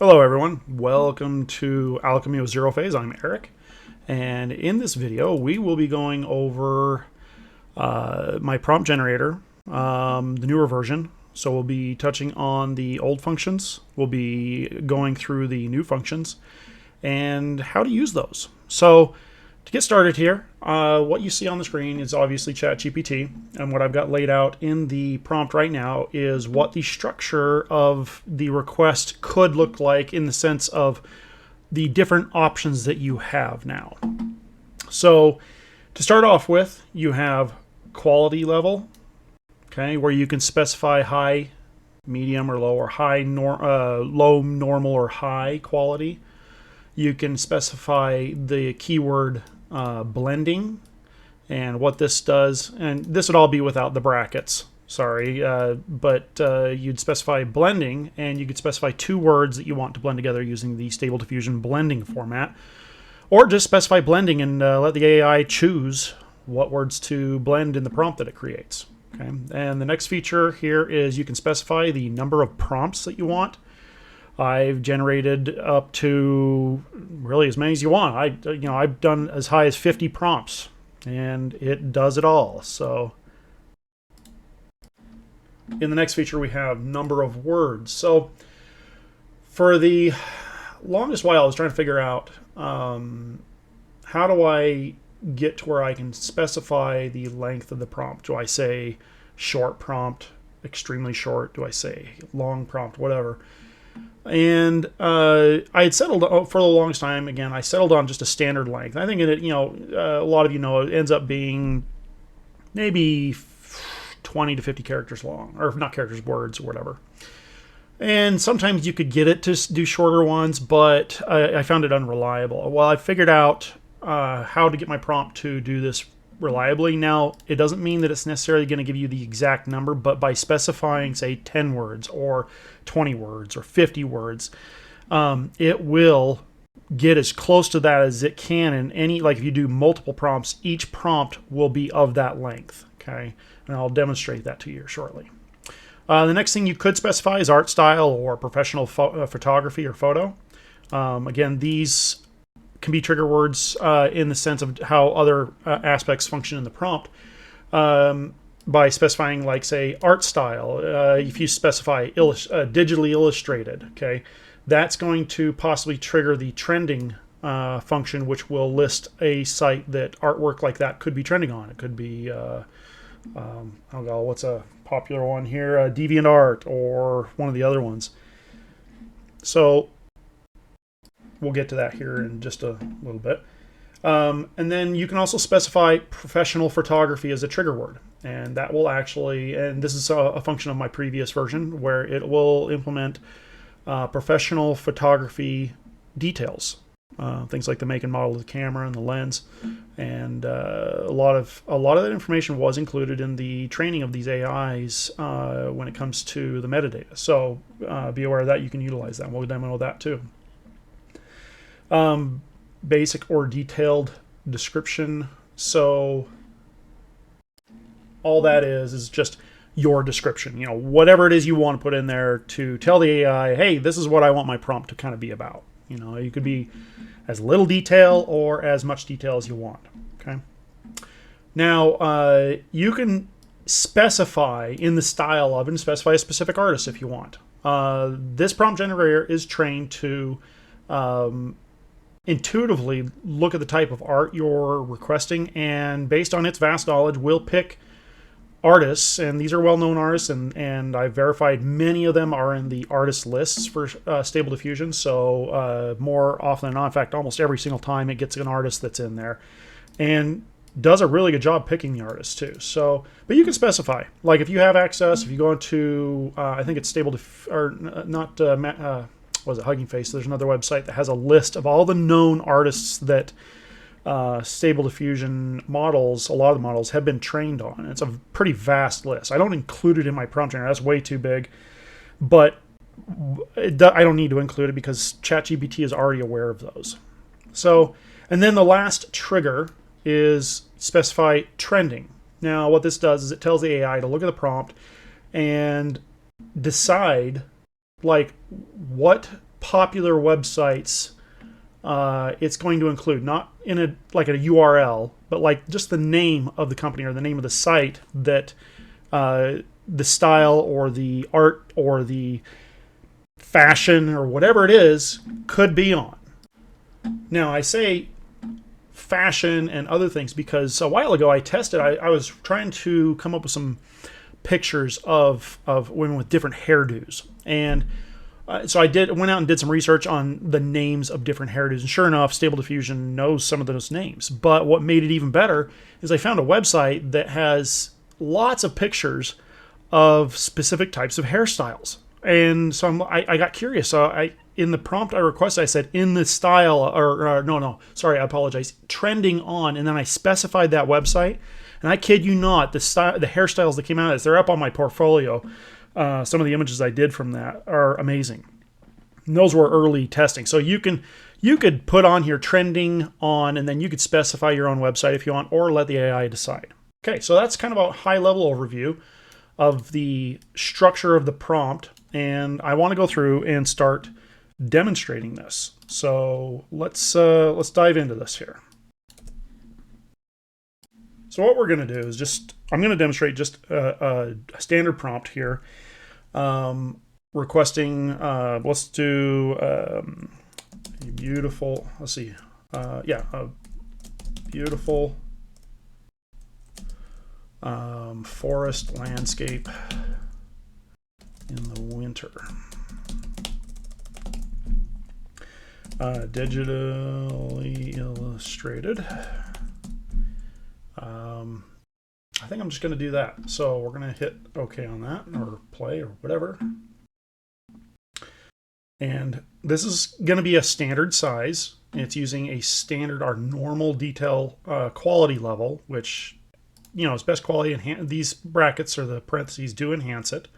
Hello everyone, welcome to Alchemy of Zero Phase. I'm Eric, and in this video we will be going over my prompt generator, the newer version. So we'll be touching on the old functions, we'll be going through the new functions, and how to use those. So to get started here, what you see on the screen is obviously ChatGPT, and what I've got laid out in the prompt right now is what the structure of the request could look like in the sense of the different options that you have now. So to start off with, you have quality level, okay, where you can specify high, medium, or low, or low, normal, or high quality. You can specify the keyword blending and what this does, and this would all be without the brackets, sorry, but you'd specify blending, and you could specify two words that you want to blend together using the Stable Diffusion blending format, or just specify blending and let the AI choose what words to blend in the prompt that it creates. Okay, and the next feature here is you can specify the number of prompts that you want. I've generated up to really as many as you want. I've done as high as 50 prompts, and it does it all. So in the next feature we have number of words. So for the longest while I was trying to figure out how do I get to where I can specify the length of the prompt. Do I say short prompt, extremely short? Do I say long prompt, whatever? And I had settled for the longest time. Again, I settled on just a standard length. I think a lot of you know, it ends up being maybe 20 to 50 characters long, or not characters, words, or whatever. And sometimes you could get it to do shorter ones, but I found it unreliable. Well, I figured out how to get my prompt to do this reliably. Now, it doesn't mean that it's necessarily going to give you the exact number, but by specifying, say, 10 words or 20 words or 50 words, it will get as close to that as it can. And like if you do multiple prompts, each prompt will be of that length. Okay, and I'll demonstrate that to you shortly. The next thing you could specify is art style or professional photography or photo. Again, these can be trigger words in the sense of how other aspects function in the prompt. By specifying, like, say, art style, if you specify digitally illustrated, okay, that's going to possibly trigger the trending function, which will list a site that artwork like that could be trending on. It could be, what's a popular one here? DeviantArt, or one of the other ones. So we'll get to that here in just a little bit. And then you can also specify professional photography as a trigger word. And that will actually, and this is a function of my previous version, where it will implement professional photography details. Things like the make and model of the camera and the lens. And a lot of that information was included in the training of these AIs when it comes to the metadata. So be aware of that. You can utilize that. We'll demo that too. Basic or detailed description. So all that is just your description. You know, whatever it is you want to put in there to tell the AI, hey, this is what I want my prompt to kind of be about. You know, you could be as little detail or as much detail as you want. Okay. Now, you can specify in the style of and specify a specific artist if you want. This prompt generator is trained to intuitively look at the type of art you're requesting, and based on its vast knowledge will pick artists, and these are well-known artists, and I've verified many of them are in the artist lists for Stable Diffusion. So more often than not, in fact almost every single time, it gets an artist that's in there, and does a really good job picking the artist too. So, but you can specify, like if you have access, if you go into I think it's Hugging Face. There's another website that has a list of all the known artists that Stable Diffusion models, a lot of the models, have been trained on. It's a pretty vast list. I don't include it in my prompt generator. That's way too big. But I don't need to include it because ChatGPT is already aware of those. So, and then the last trigger is specify trending. Now, what this does is it tells the AI to look at the prompt and decide, like, what popular websites it's going to include, not in a like a URL, but like just the name of the company or the name of the site that the style or the art or the fashion or whatever it is could be on. Now I say fashion and other things because a while ago I tested, I was trying to come up with some pictures of women with different hairdos, and so I went out and did some research on the names of different hairdos, and sure enough, Stable Diffusion knows some of those names. But what made it even better is I found a website that has lots of pictures of specific types of hairstyles, and so I got curious. So in the prompt I requested, I said in the style, or no, sorry, I apologize, trending on, and then I specified that website. And I kid you not, the hairstyles that came out, as they're up on my portfolio. Some of the images I did from that are amazing. And those were early testing. So you could put on here trending on, and then you could specify your own website if you want, or let the AI decide. Okay, so that's kind of a high-level overview of the structure of the prompt, and I want to go through and start demonstrating this. So let's dive into this here. So what we're going to do is I'm going to demonstrate just a standard prompt here, requesting, let's do a beautiful, let's see, a beautiful forest landscape in the winter. Digitally illustrated. I think I'm just going to do that. So we're going to hit OK on that, or play, or whatever. And this is going to be a standard size. It's using a standard, our normal detail quality level, which, you know, is best quality. These brackets or the parentheses do enhance it.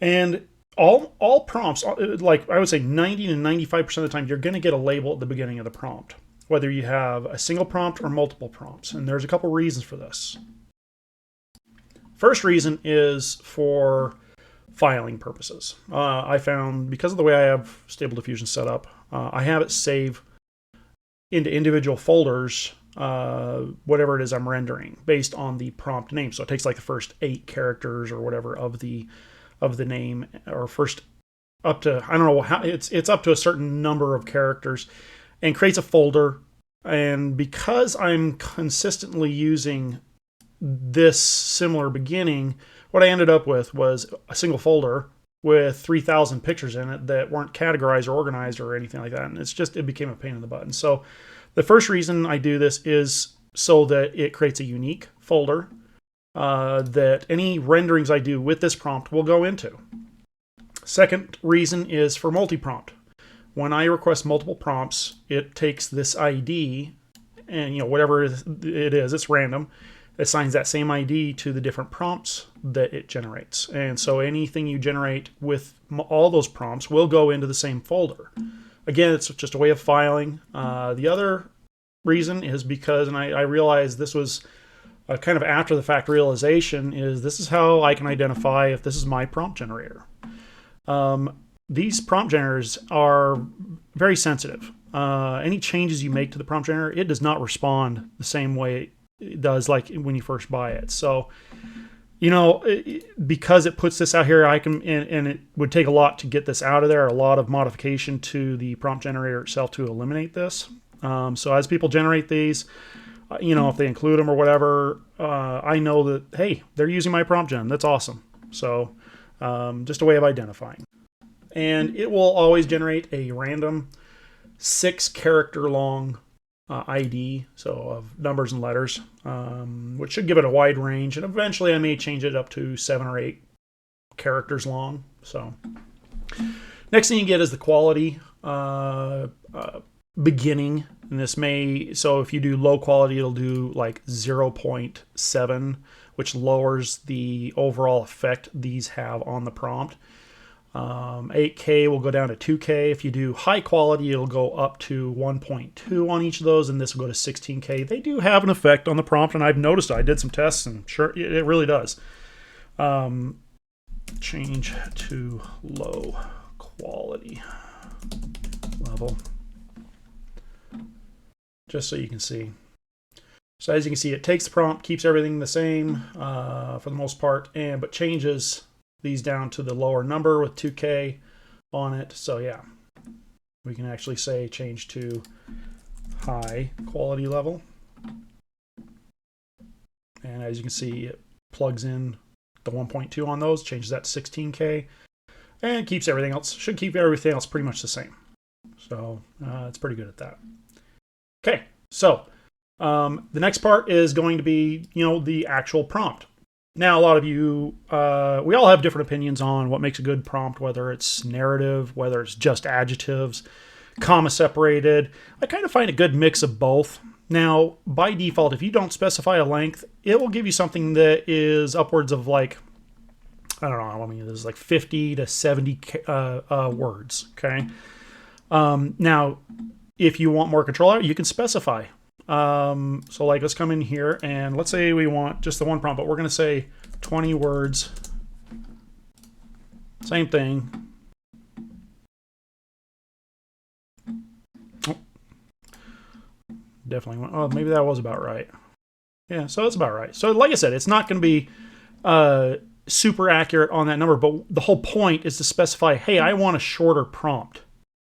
And all prompts, like I would say 90 to 95% of the time, you're going to get a label at the beginning of the prompt, whether you have a single prompt or multiple prompts. And there's a couple reasons for this. First reason is for filing purposes. I found, because of the way I have Stable Diffusion set up, I have it save into individual folders, whatever it is I'm rendering, based on the prompt name. So it takes like the first 8 characters or whatever of the name, or first up to, I don't know how, it's up to a certain number of characters, and creates a folder. And because I'm consistently using this similar beginning, what I ended up with was a single folder with 3,000 pictures in it that weren't categorized or organized or anything like that. And it became a pain in the butt. And so the first reason I do this is so that it creates a unique folder that any renderings I do with this prompt will go into. Second reason is for multi-prompt. When I request multiple prompts, it takes this ID, and whatever it is, it's random. It assigns that same ID to the different prompts that it generates. And so anything you generate with all those prompts will go into the same folder. Again, it's just a way of filing. The other reason is because, and I realized this was kind of after the fact realization, is this is how I can identify if this is my prompt generator. These prompt generators are very sensitive. Any changes you make to the prompt generator, it does not respond the same way it does like when you first buy it. So, because it puts this out here, I can, and it would take a lot to get this out of there, a lot of modification to the prompt generator itself to eliminate this. So as people generate these, if they include them or whatever, I know that, hey, they're using my prompt gen. That's awesome. So just a way of identifying. And it will always generate a random 6-character long ID, so of numbers and letters, which should give it a wide range. And eventually I may change it up to 7 or 8 characters long. So next thing you get is the quality beginning. And this so if you do low quality, it'll do like 0.7, which lowers the overall effect these have on the prompt. 8K will go down to 2K. If you do high quality, it'll go up to 1.2 on each of those, and this will go to 16K. They do have an effect on the prompt, and I've noticed it. I did some tests, and sure, it really does. Change to low quality. level, just so you can see. So as you can see, it takes the prompt, keeps everything the same for the most part, but changes these down to the lower number with 2K on it. So yeah, we can actually say change to high quality level. And as you can see, it plugs in the 1.2 on those, changes that to 16K, and keeps everything else, should keep everything else pretty much the same. So it's pretty good at that. Okay, so the next part is going to be, the actual prompt. Now, a lot of you, we all have different opinions on what makes a good prompt, whether it's narrative, whether it's just adjectives, comma separated. I kind of find a good mix of both. Now, by default, if you don't specify a length, it will give you something that is upwards of like, I don't know, I mean, there's like 50 to 70 words, okay? Now, if you want more control, you can specify. So like, let's come in here and let's say we want just the one prompt, but we're going to say 20 words. Same thing. Oh, definitely. Oh, maybe that was about right. Yeah, so that's about right. So like I said, it's not going to be super accurate on that number, but the whole point is to specify, hey, I want a shorter prompt.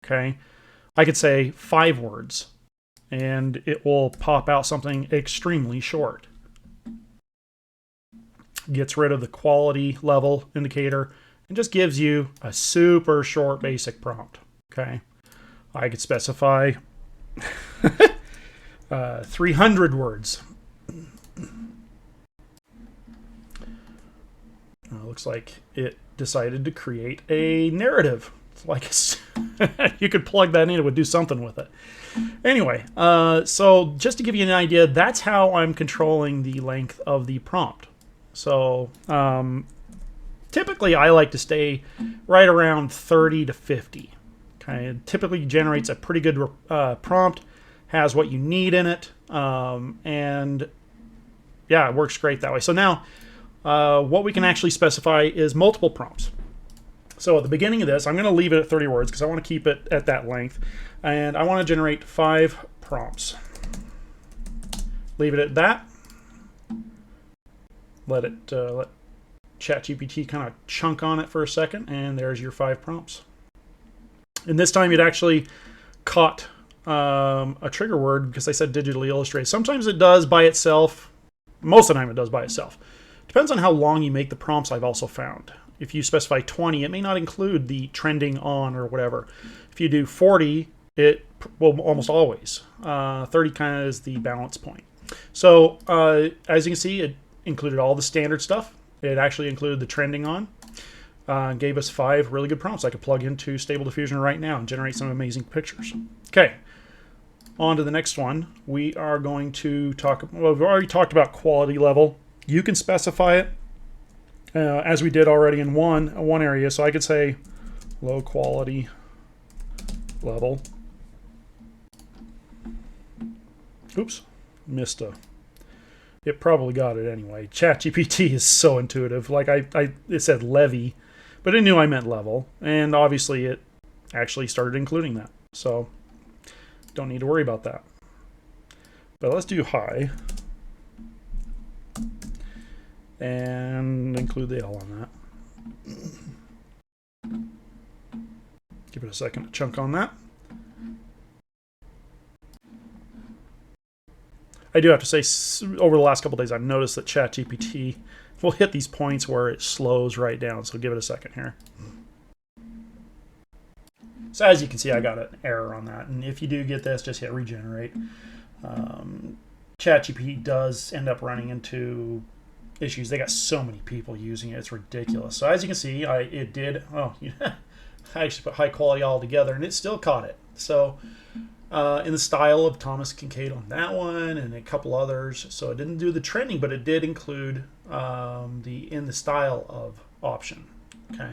Okay. I could say 5 words. And it will pop out something extremely short. Gets rid of the quality level indicator and just gives you a super short basic prompt. Okay, I could specify 300 words. Looks like it decided to create a narrative. It's like you could plug that in, it would do something with it. Anyway, so just to give you an idea, that's how I'm controlling the length of the prompt. So typically I like to stay right around 30 to 50. Okay, it typically generates a pretty good prompt, has what you need in it, and yeah, it works great that way. So now what we can actually specify is multiple prompts. So at the beginning of this, I'm going to leave it at 30 words because I want to keep it at that length. And I want to generate 5 prompts. Leave it at that. Let ChatGPT kind of chunk on it for a second, and there's your 5 prompts. And this time it actually caught a trigger word because I said digitally illustrated. Sometimes it does by itself. Most of the time it does by itself. Depends on how long you make the prompts, I've also found. If you specify 20, it may not include the trending on or whatever. If you do 40, it will almost always. 30 kind of is the balance point. So as you can see, it included all the standard stuff. It actually included the trending on. Gave us 5 really good prompts I could plug into Stable Diffusion right now and generate some amazing pictures. Okay, on to the next one. We are going to talk, well, we've already talked about quality level. You can specify it as we did already in one area. So I could say low quality level. Oops, missed a. It probably got it anyway. ChatGPT is so intuitive. Like it said levy, but it knew I meant level, and obviously it actually started including that. So don't need to worry about that. But let's do high and include the L on that. Give it a second to chunk on that. I do have to say, over the last couple of days, I've noticed that ChatGPT will hit these points where it slows right down. So give it a second here. So as you can see, I got an error on that. And if you do get this, just hit regenerate. ChatGPT does end up running into issues. They got so many people using it. It's ridiculous. So as you can see, it did. Oh, yeah, I actually put high quality all together, and it still caught it. So in the style of Thomas Kincaid on that one and a couple others. So it didn't do the trending, but it did include the in the style of option. Okay.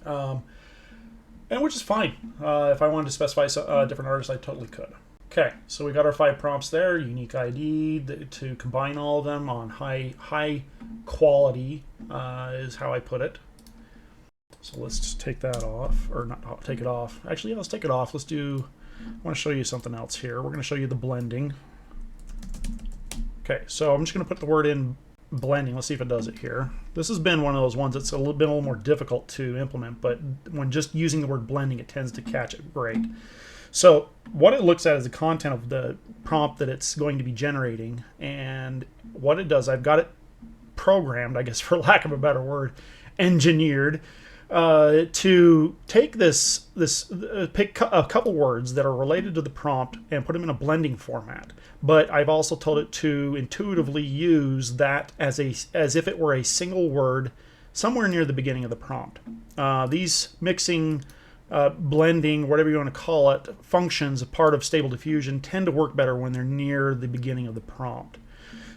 And which is fine. If I wanted to specify different artists, I totally could. Okay, so we got our 5 prompts there. Unique ID to combine all of them on high quality is how I put it. So let's just take that off, or not take it off. Actually, yeah, let's take it off. Let's do, I want to show you something else here. We're going to show you the blending. Okay, so I'm just going to put the word in blending. Let's see if it does it here. This has been one of those ones that's been a little more difficult to implement, but when just using the word blending, it tends to catch it great. So what it looks at is the content of the prompt that it's going to be generating, and what it does, I've got it programmed, I guess for lack of a better word, engineered, to take pick a couple words that are related to the prompt and put them in a blending format. But I've also told it to intuitively use that as if it were a single word somewhere near the beginning of the prompt. These mixing, blending, whatever you want to call it, functions, a part of Stable Diffusion, tend to work better when they're near the beginning of the prompt.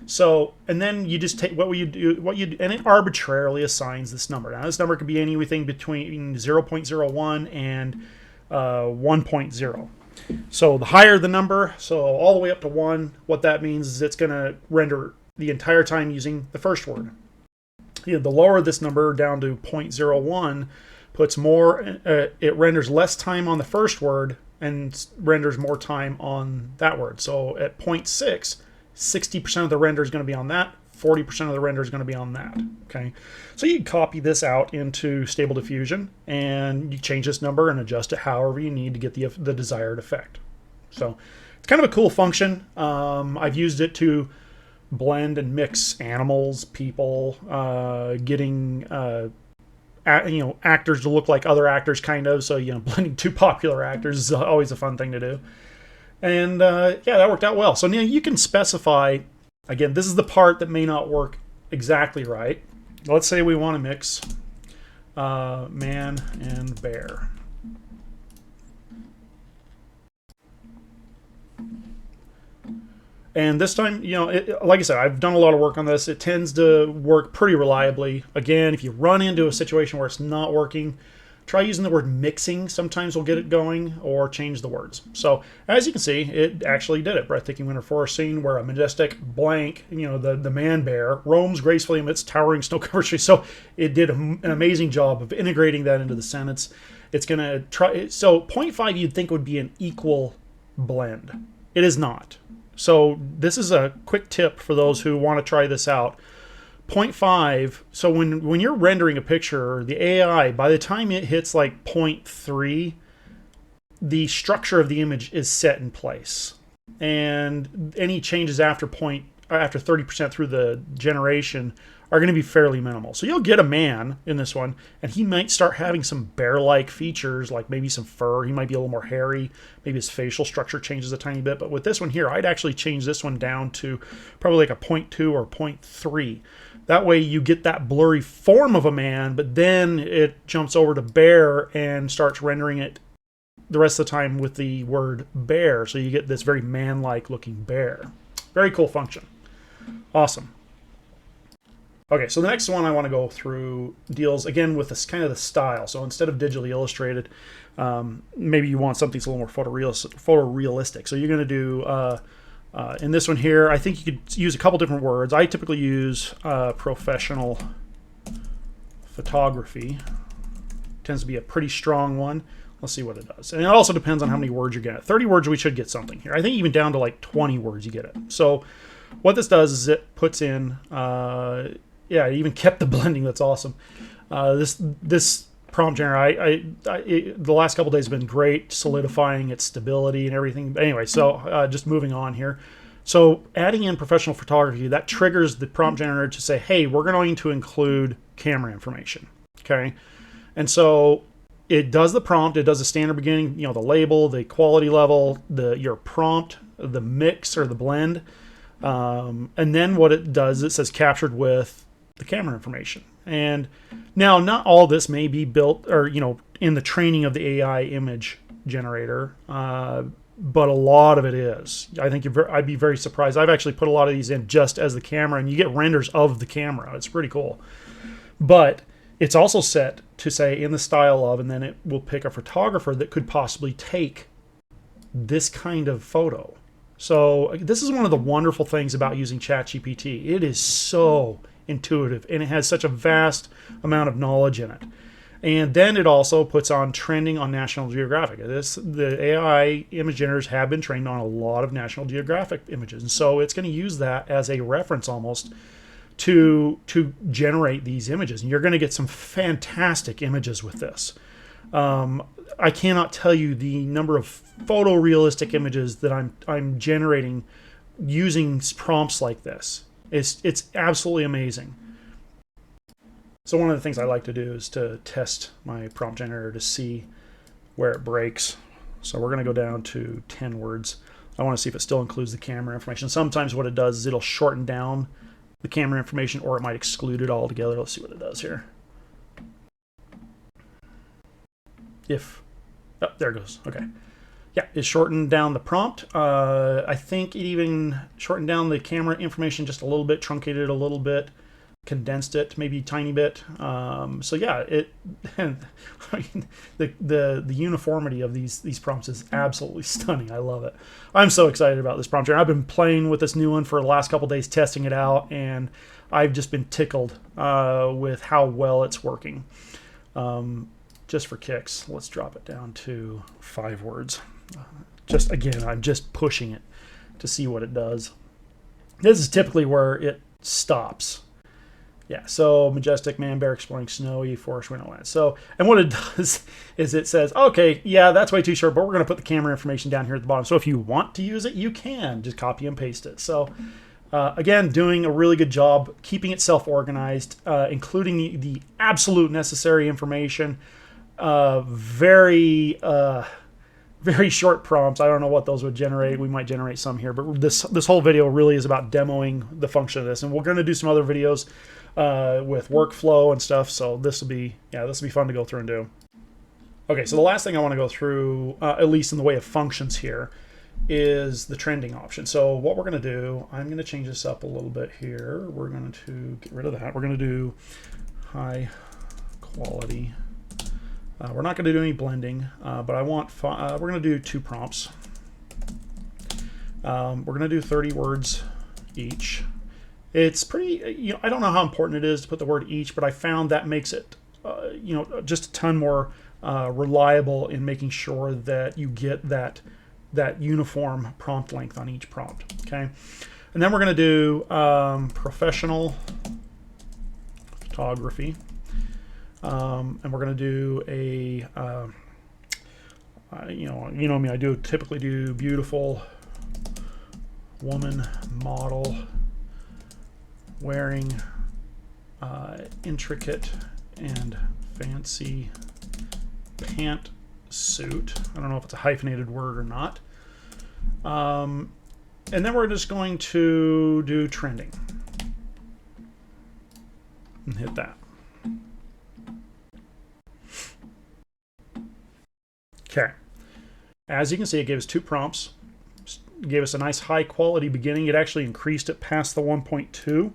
So, and then you just take and it arbitrarily assigns this number. Now, this number could be anything between 0.01 and 1.0. So the higher the number, so all the way up to 1, what that means is it's going to render the entire time using the first word. The lower this number down to 0.01 puts more, it renders less time on the first word and renders more time on that word. So at 0.6, 60% of the render is going to be on that, 40% of the render is going to be on that. Okay, so you can copy this out into Stable Diffusion and you change this number and adjust it however you need to get the desired effect. So it's kind of a cool function. I've used it to blend and mix animals, people, getting actors to look like other actors, kind of. So blending two popular actors is always a fun thing to do. And yeah, that worked out well. So now you can specify, again, this is the part that may not work exactly right. Let's say we want to mix man and bear. And this time, like I said, I've done a lot of work on this. It tends to work pretty reliably. Again, if you run into a situation where it's not working, try using the word mixing. Sometimes we'll get it going, or change the words. So as you can see, it actually did it. Breathtaking winter forest scene where a majestic blank, the man bear roams gracefully amidst towering snow-covered trees. So it did an amazing job of integrating that into the sentence. It's going to try. So 0.5 you'd think would be an equal blend. It is not. So this is a quick tip for those who want to try this out. 0.5, so when you're rendering a picture, the AI, by the time it hits like 0.3, the structure of the image is set in place. And any changes after 30% through the generation are going to be fairly minimal. So you'll get a man in this one, and he might start having some bear-like features, like maybe some fur. He might be a little more hairy. Maybe his facial structure changes a tiny bit. But with this one here, I'd actually change this one down to probably like a 0.2 or 0.3. That way you get that blurry form of a man, but then it jumps over to bear and starts rendering it the rest of the time with the word bear. So you get this very man-like looking bear. Very cool function. Awesome. Okay, so the next one I want to go through deals, again, with this kind of the style. So instead of digitally illustrated, maybe you want something that's a little more photorealistic. So you're going to do, in this one here, I think you could use a couple different words. I typically use professional photography. Tends to be a pretty strong one. Let's see what it does. And it also depends on how many words you're getting. 30 words, we should get something here. I think even down to like 20 words, you get it. So what this does is it puts in, yeah, it even kept the blending. That's awesome. This prompt generator, the last couple days have been great, solidifying its stability and everything. But anyway, so just moving on here. So adding in professional photography, that triggers the prompt generator to say, hey, we're going to include camera information. Okay, and so it does the prompt. It does the standard beginning, the label, the quality level, your prompt, the mix or the blend. And then what it does, it says captured with the camera information. And now not all this may be built or, in the training of the AI image generator, but a lot of it is. I think I'd be very surprised. I've actually put a lot of these in just as the camera, and you get renders of the camera. It's pretty cool. But it's also set to say in the style of, and then it will pick a photographer that could possibly take this kind of photo. So this is one of the wonderful things about using ChatGPT. It is so intuitive, and it has such a vast amount of knowledge in it. And then it also puts on trending on National Geographic. The AI image generators have been trained on a lot of National Geographic images, and so it's going to use that as a reference almost to generate these images. And you're going to get some fantastic images with this. I cannot tell you the number of photorealistic images that I'm generating using prompts like this. It's absolutely amazing. So one of the things I like to do is to test my prompt generator to see where it breaks. So we're going to go down to 10 words. I want to see if it still includes the camera information. Sometimes what it does is it'll shorten down the camera information, or it might exclude it altogether. Let's see what it does here. Oh, there it goes. Okay. Yeah, it shortened down the prompt. I think it even shortened down the camera information just a little bit, truncated it a little bit, condensed it maybe a tiny bit. So yeah, I mean, the uniformity of these prompts is absolutely stunning. I love it. I'm so excited about this prompt. I've been playing with this new one for the last couple days, testing it out, and I've just been tickled with how well it's working. Just for kicks, let's drop it down to 5 words. Just again, I'm just pushing it to see what it does. This is typically where it stops. Yeah, so majestic man bear exploring snowy forest wonderland. So, and what it does is it says, okay, yeah, that's way too short, but we're going to put the camera information down here at the bottom. So if you want to use it, you can just copy and paste it. So again, doing a really good job keeping it self-organized, including the absolute necessary information. Very short prompts. I don't know what those would generate. We might generate some here, but this whole video really is about demoing the function of this, and we're going to do some other videos with workflow and stuff. So this will be fun to go through and do. Okay, so the last thing I want to go through, at least in the way of functions here, is the trending option. So what we're going to do, I'm going to change this up a little bit here. We're going to get rid of that. We're going to do high quality. We're not going to do any blending, but I want we're going to do 2 prompts. We're going to do 30 words each. It's pretty, I don't know how important it is to put the word each, but I found that makes it, just a ton more reliable in making sure that you get that uniform prompt length on each prompt. Okay, and then we're going to do professional photography. And we're going to do a, you know me, I typically do beautiful woman model wearing intricate and fancy pantsuit. I don't know if it's a hyphenated word or not. And then we're just going to do trending and hit that. Okay, as you can see, it gave us 2 prompts. It gave us a nice high quality beginning. It actually increased it past the 1.2.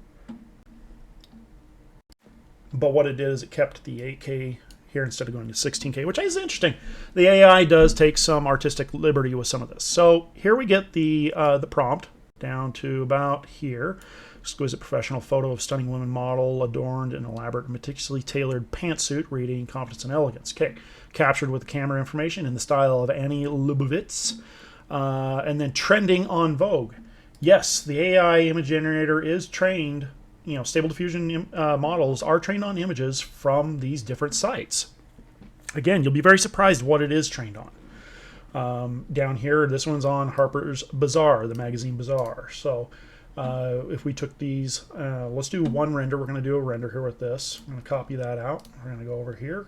But what it did is it kept the 8K here instead of going to 16K, which is interesting. The AI does take some artistic liberty with some of this. So here we get the prompt down to about here. Exquisite professional photo of stunning woman model adorned in elaborate, meticulously tailored pantsuit, radiating confidence and elegance. Okay, captured with the camera information in the style of Annie Leibovitz, and then trending on Vogue. Yes, the AI image generator is trained. Stable Diffusion models are trained on images from these different sites. Again, you'll be very surprised what it is trained on. Down here, this one's on Harper's Bazaar, the magazine Bazaar. So. If we took these, let's do one render. We're going to do a render here with this. I'm going to copy that out. We're going to go over here.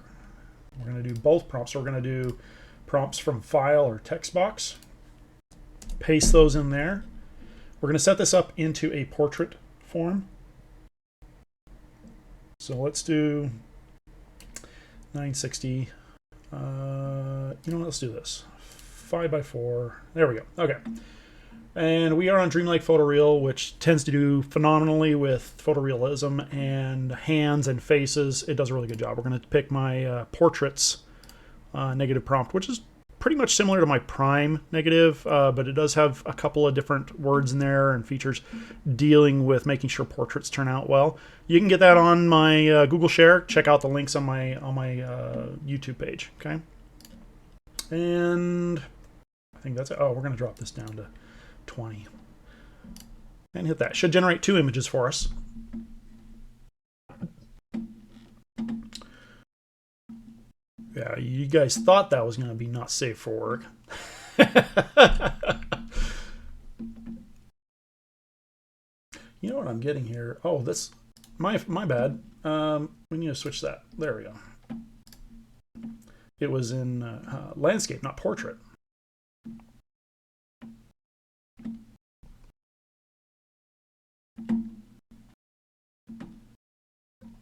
We're going to do both prompts. So we're going to do prompts from file or text box. Paste those in there. We're going to set this up into a portrait form. So let's do 960. Let's do this. 5x4. There we go. Okay. And we are on Dreamlike Photoreal, which tends to do phenomenally with photorealism and hands and faces. It does a really good job. We're going to pick my portraits negative prompt, which is pretty much similar to my prime negative, but it does have a couple of different words in there and features dealing with making sure portraits turn out well. You can get that on my Google Share. Check out the links on my YouTube page. Okay, and I think that's it. Oh, we're going to drop this down to 20 and hit that. Should generate 2 images for us. Yeah, you guys thought that was going to be not safe for work. You know what I'm getting here? Oh, this my bad. We need to switch that. There we go. It was in landscape, not portrait.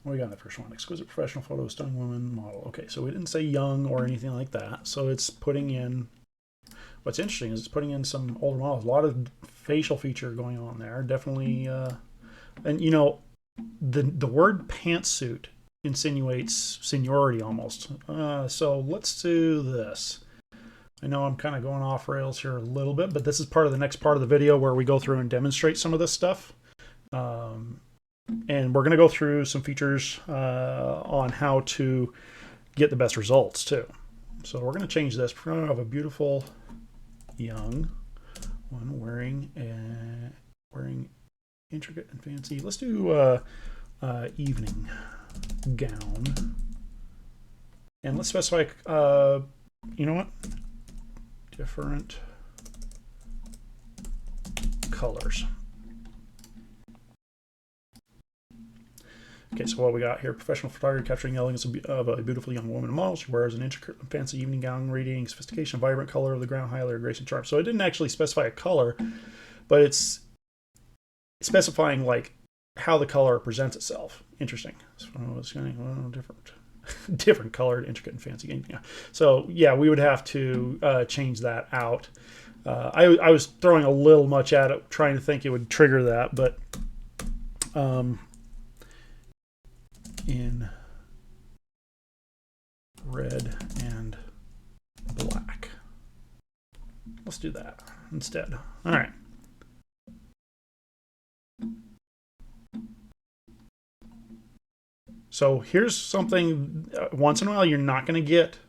What we got in the first one? Exquisite professional photo, stunning woman model. Okay, so we didn't say young or anything like that. So it's putting in, what's interesting is it's putting in some older models. A lot of facial feature going on there. Definitely, and you know, the word pantsuit insinuates seniority almost. So let's do this. I know I'm kind of going off rails here a little bit, but this is part of the next part of the video where we go through and demonstrate some of this stuff. And we're going to go through some features on how to get the best results too. So we're going to change this. We're going to have a beautiful young one wearing intricate and fancy. Let's do evening gown, and let's specify. You know what? Different colors. Okay, so what we got here, professional photography capturing the elegance of a beautiful young woman model. She wears an intricate and fancy evening gown, radiating sophistication, vibrant color of the ground, highlighter, grace, and charm. So it didn't actually specify a color, but it's specifying like how the color presents itself. Interesting. So it's kind of different colored, intricate, and fancy. Yeah. So yeah, we would have to change that out. I was throwing a little much at it, trying to think it would trigger that, but in red and black. Let's do that instead. All right. So here's something, once in a while you're not going to get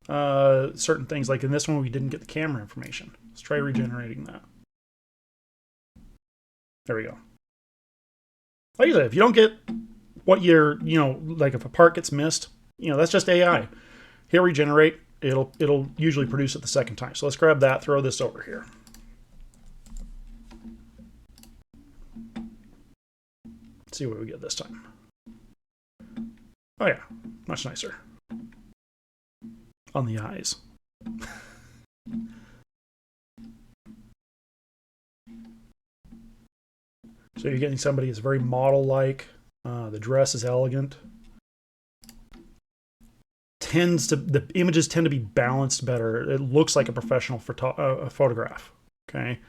certain things. Like in this one, we didn't get the camera information. Let's try regenerating that. There we go. Like I said, if you don't get what you're, you know, like if a part gets missed, you know, that's just AI. Here regenerate, it'll usually produce it the second time. So let's grab that, throw this over here. Let's see what we get this time. Oh yeah, much nicer on the eyes. So you're getting somebody who's very model-like. The dress is elegant. The images tend to be balanced better. It looks like a professional photograph. Okay.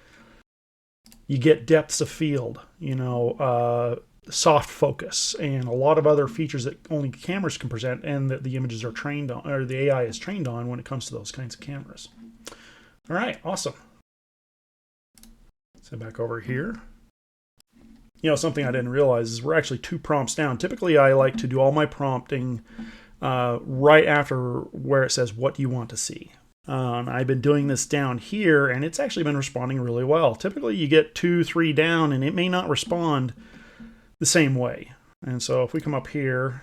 You get depths of field, you know, soft focus, and a lot of other features that only cameras can present, and that the images are trained on, or the AI is trained on when it comes to those kinds of cameras. All right, awesome. So back over here. You know, something I didn't realize is we're actually 2 prompts down. Typically, I like to do all my prompting right after where it says, what do you want to see? I've been doing this down here, and it's actually been responding really well. Typically, you get 2, 3 down, and it may not respond the same way. And so if we come up here,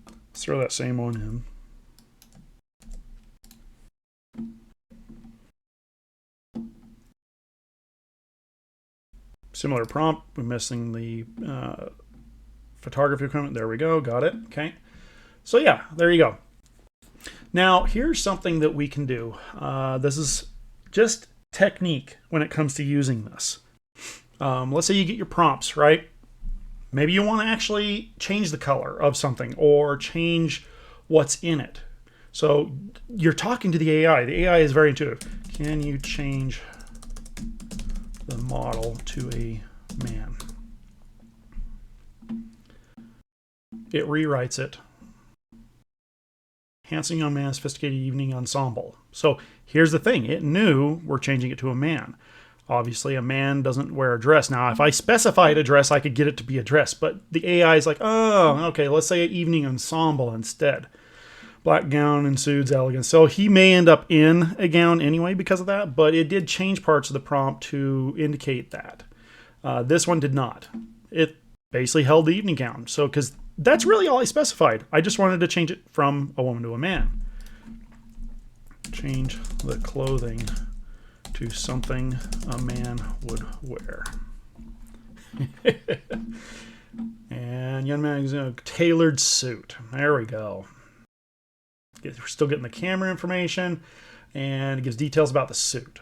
let's throw that same one in. Similar prompt. We're missing the photography equipment. There we go. Got it. Okay. So yeah, there you go. Now here's something that we can do. This is just technique when it comes to using this. Let's say you get your prompts, right? Maybe you want to actually change the color of something or change what's in it. So you're talking to the AI. The AI is very intuitive. Can you change the model to a man? It rewrites it handsome young man, sophisticated evening ensemble. So here's the thing. It knew we're changing it to a man. Obviously, a man doesn't wear a dress. Now, if I specified a dress, I could get it to be a dress. But the AI is like, oh, okay, let's say evening ensemble instead. Black gown ensues elegance. So he may end up in a gown anyway because of that, but it did change parts of the prompt to indicate that. This one did not. It basically held the evening gown. So, because that's really all I specified. I just wanted to change it from a woman to a man. Change the clothing to something a man would wear. And young man is in a tailored suit. There we go. We're still getting the camera information, and it gives details about the suit.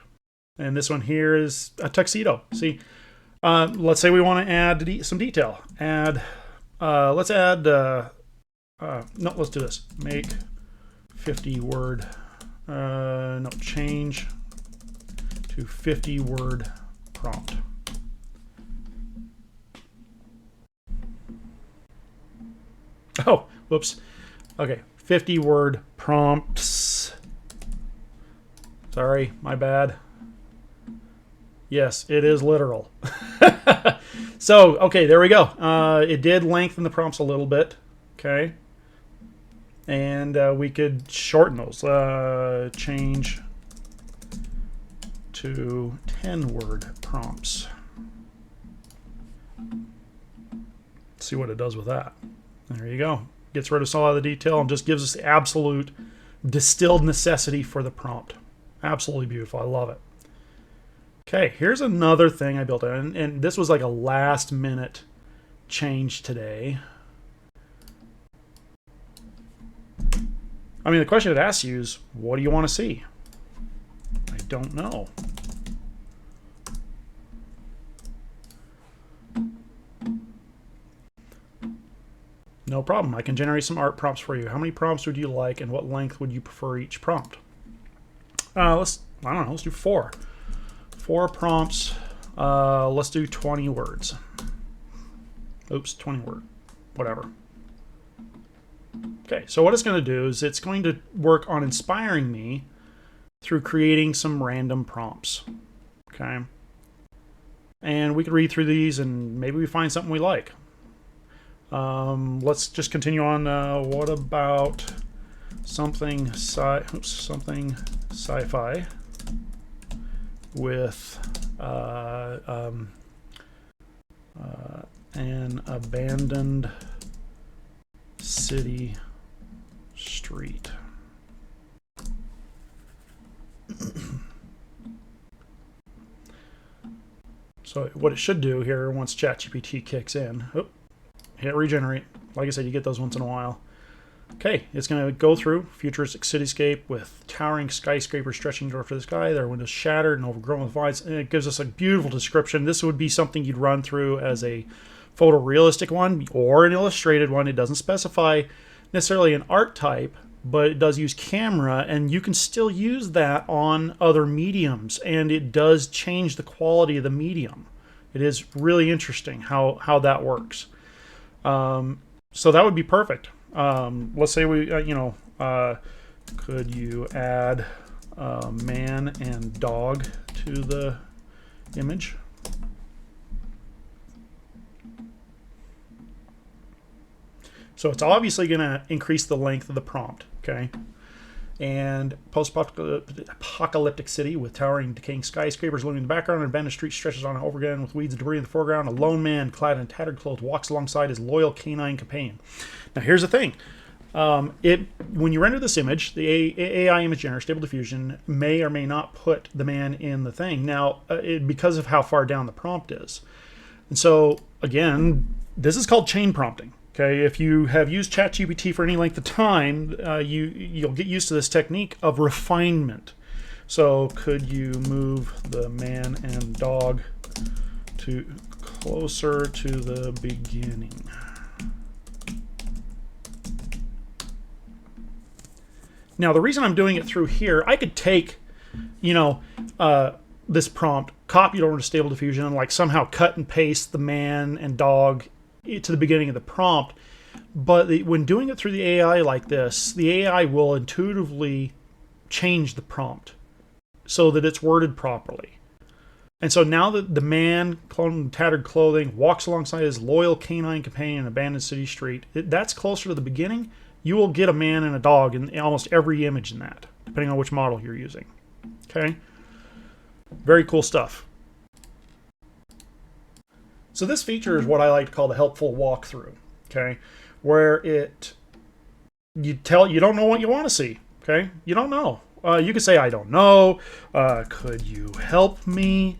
And this one here is a tuxedo. See, let's say we want to add some detail. Let's do this. Make 50 word, change to 50 word prompt. Oh, whoops. Okay, 50 word prompts. Sorry, my bad. Yes, it is literal. So, okay, there we go. It did lengthen the prompts a little bit. Okay. And we could shorten those. Change to 10 word prompts. See what it does with that. There you go. Gets rid of some of the detail and just gives us the absolute distilled necessity for the prompt. Absolutely beautiful. I love it. Okay, here's another thing I built, and this was like a last minute change today. I mean, the question it asks you is, what do you want to see? I don't know. No problem. I can generate some art prompts for you. How many prompts would you like, and what length would you prefer each prompt? I don't know. Let's do 4. 4 prompts. Let's do 20 words. Oops, 20 word. Whatever. Okay, so what it's going to do is it's going to work on inspiring me through creating some random prompts. Okay. And we could read through these and maybe we find something we like. Let's just continue on. What about something sci-fi with an abandoned city street? So what it should do here once ChatGPT kicks in, hit regenerate. Like I said, you get those once in a while. Okay, it's going to go through futuristic cityscape with towering skyscrapers stretching toward the sky. Their windows shattered and overgrown with vines. And it gives us a beautiful description. This would be something you'd run through as a photorealistic one or an illustrated one. It doesn't specify necessarily an art type, but it does use camera, and you can still use that on other mediums, and it does change the quality of the medium. It is really interesting how that works. So that would be perfect. Let's say we, could you add man and dog to the image? So it's obviously going to increase the length of the prompt, okay? And post-apocalyptic city with towering, decaying skyscrapers looming in the background, an abandoned street stretches on and over again with weeds and debris in the foreground. A lone man clad in tattered clothes walks alongside his loyal canine companion. Now, here's the thing. When you render this image, the AI image generator, Stable Diffusion, may or may not put the man in the thing. Now, because of how far down the prompt is. And so, again, this is called chain prompting. Okay, if you have used ChatGPT for any length of time, you'll get used to this technique of refinement. So could you move the man and dog to closer to the beginning? Now, the reason I'm doing it through here, I could take, this prompt, copy it over to Stable Diffusion, and like somehow cut and paste the man and dog to the beginning of the prompt. when doing it through the AI like this, the AI will intuitively change the prompt so that it's worded properly. And so now that the man, clothed in tattered clothing, walks alongside his loyal canine companion in an abandoned city street, that's closer to the beginning. You will get a man and a dog in almost every image in that, depending on which model you're using. Okay? Very cool stuff. So this feature is what I like to call the helpful walkthrough. Okay? Where you don't know what you want to see. Okay? You don't know. You could say, I don't know. Could you help me?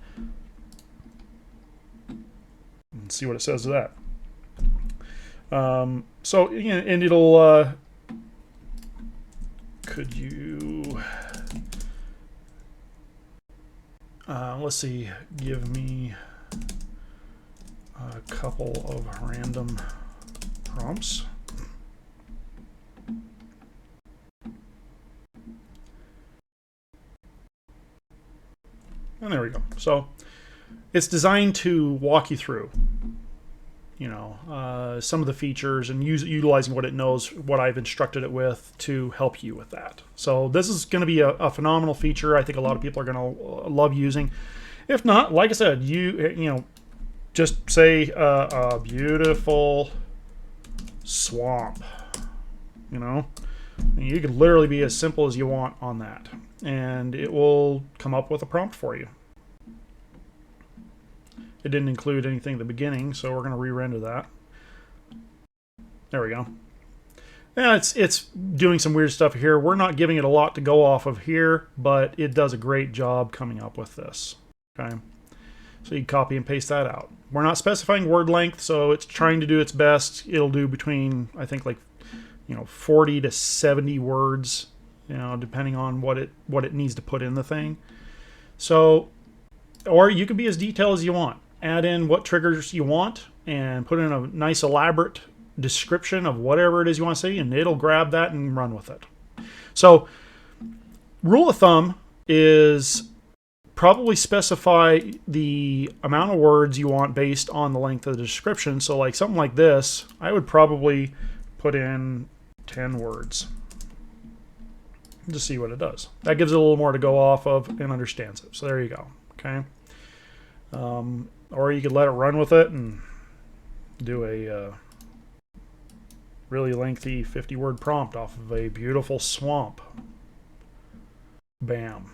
Let's see what it says to that. So, and it'll, could you, let's see, give me a couple of random prompts. And there we go. So it's designed to walk you through, some of the features and utilizing what it knows, what I've instructed it with to help you with that. So this is going to be a phenomenal feature. I think a lot of people are going to love using. If not, like I said, just say a beautiful swamp. You could literally be as simple as you want on that, and it will come up with a prompt for you. It didn't include anything at the beginning, so we're going to re-render that. There we go. Yeah, it's doing some weird stuff here. We're not giving it a lot to go off of here, but it does a great job coming up with this. Okay, so you copy and paste that out. We're not specifying word length, so it's trying to do its best. It'll do between, I think, like 40 to 70 words, depending on what it needs to put in the thing. So, or you can be as detailed as you want. Add in what triggers you want and put in a nice elaborate description of whatever it is you want to say, and it'll grab that and run with it. So, rule of thumb is probably specify the amount of words you want based on the length of the description. So like something like this, I would probably put in 10 words to see what it does. That gives it a little more to go off of and understands it. So there you go. Okay. Or you could let it run with it and do a really lengthy 50-word prompt off of a beautiful swamp. Bam.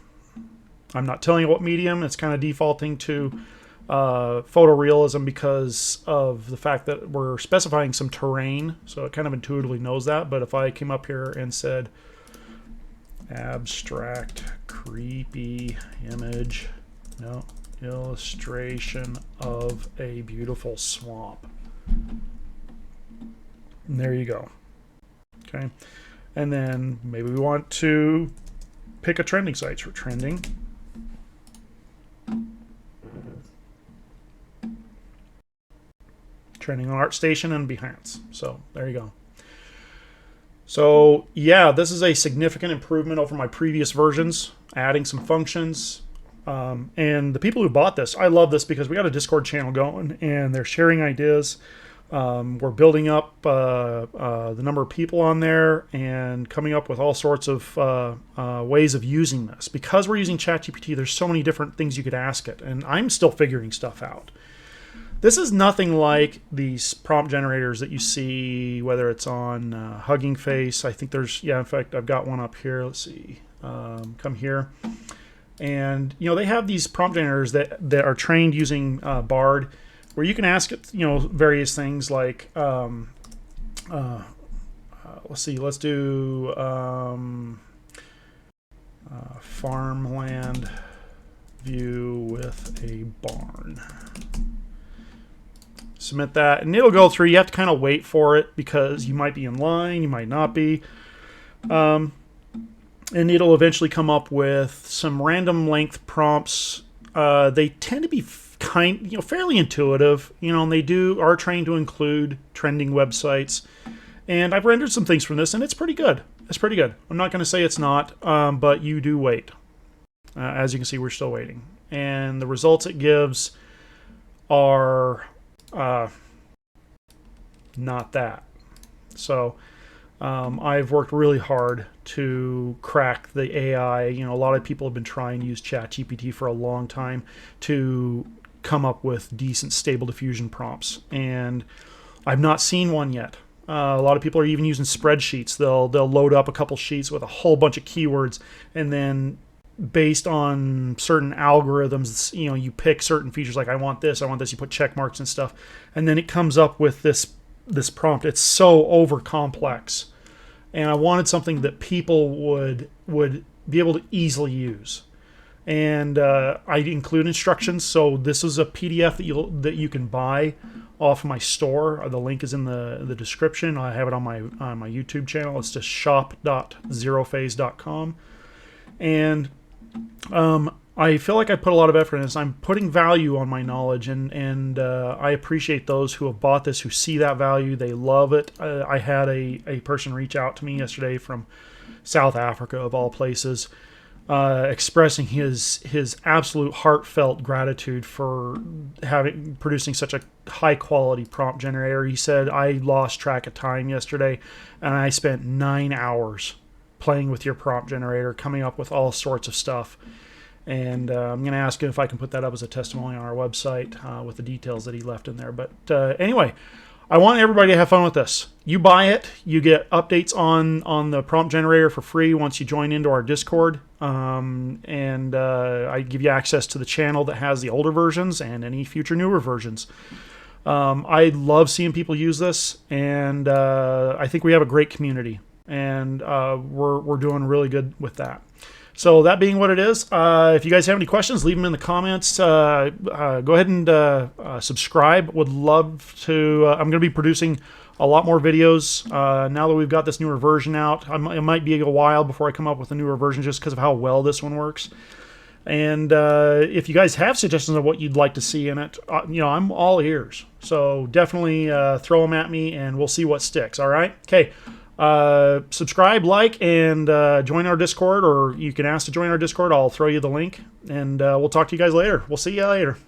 I'm not telling you what medium. It's kind of defaulting to photorealism because of the fact that we're specifying some terrain, so it kind of intuitively knows that. But if I came up here and said abstract creepy image, no, illustration of a beautiful swamp, and there you go. Okay, and then maybe we want to pick a trending site for trending. Trending on ArtStation and Behance. So there you go. So yeah, this is a significant improvement over my previous versions, adding some functions. And the people who bought this, I love this because we got a Discord channel going and they're sharing ideas. We're building up the number of people on there and coming up with all sorts of ways of using this. Because we're using ChatGPT, there's so many different things you could ask it, and I'm still figuring stuff out. This is nothing like these prompt generators that you see, whether it's on Hugging Face. I think there's, in fact, I've got one up here. Let's see. Come here. And, they have these prompt generators that are trained using Bard, where you can ask it, various things like, let's see, let's do farmland view with a barn. Submit that, and it'll go through. You have to kind of wait for it because you might be in line, you might not be. And it'll eventually come up with some random length prompts. They tend to be fairly intuitive, and they are trained to include trending websites. And I've rendered some things from this, and it's pretty good. It's pretty good. I'm not going to say it's not, but you do wait. As you can see, we're still waiting. And the results it gives are not that. So I've worked really hard to crack the AI. You know, a lot of people have been trying to use ChatGPT for a long time to come up with decent Stable Diffusion prompts, and I've not seen one yet. A lot of people are even using spreadsheets. They'll load up a couple sheets with a whole bunch of keywords, and then based on certain algorithms, you know, you pick certain features like I want this, you put check marks and stuff, and then it comes up with this prompt. It's so over complex, and I wanted something that people would be able to easily use. And I include instructions. So this is a PDF that you can buy off my store. The link is in the description. I have it on my YouTube channel. It's just shop.zerophase.com. And I feel like I put a lot of effort in this. I'm putting value on my knowledge, and I appreciate those who have bought this, who see that value. They love it. I had a person reach out to me yesterday from South Africa, of all places, expressing his absolute heartfelt gratitude for producing such a high quality prompt generator. He said, I lost track of time yesterday, and I spent 9 hours playing with your prompt generator, coming up with all sorts of stuff. And I'm going to ask him if I can put that up as a testimony on our website with the details that he left in there. But anyway, I want everybody to have fun with this. You buy it, you get updates on the prompt generator for free once you join into our Discord. And I give you access to the channel that has the older versions and any future newer versions. I love seeing people use this, and I think we have a great community, and we're doing really good with that. So that being what it is, if you guys have any questions, leave them in the comments. Go ahead and subscribe. Would love to. I'm going to be producing a lot more videos now that we've got this newer version out. It might be a while before I come up with a newer version just because of how well this one works. And if you guys have suggestions of what you'd like to see in it, you know, I'm all ears. So definitely throw them at me, and we'll see what sticks. All right? Okay. Subscribe, like, and join our Discord, or you can ask to join our Discord. I'll throw you the link, and we'll talk to you guys later. We'll see you later.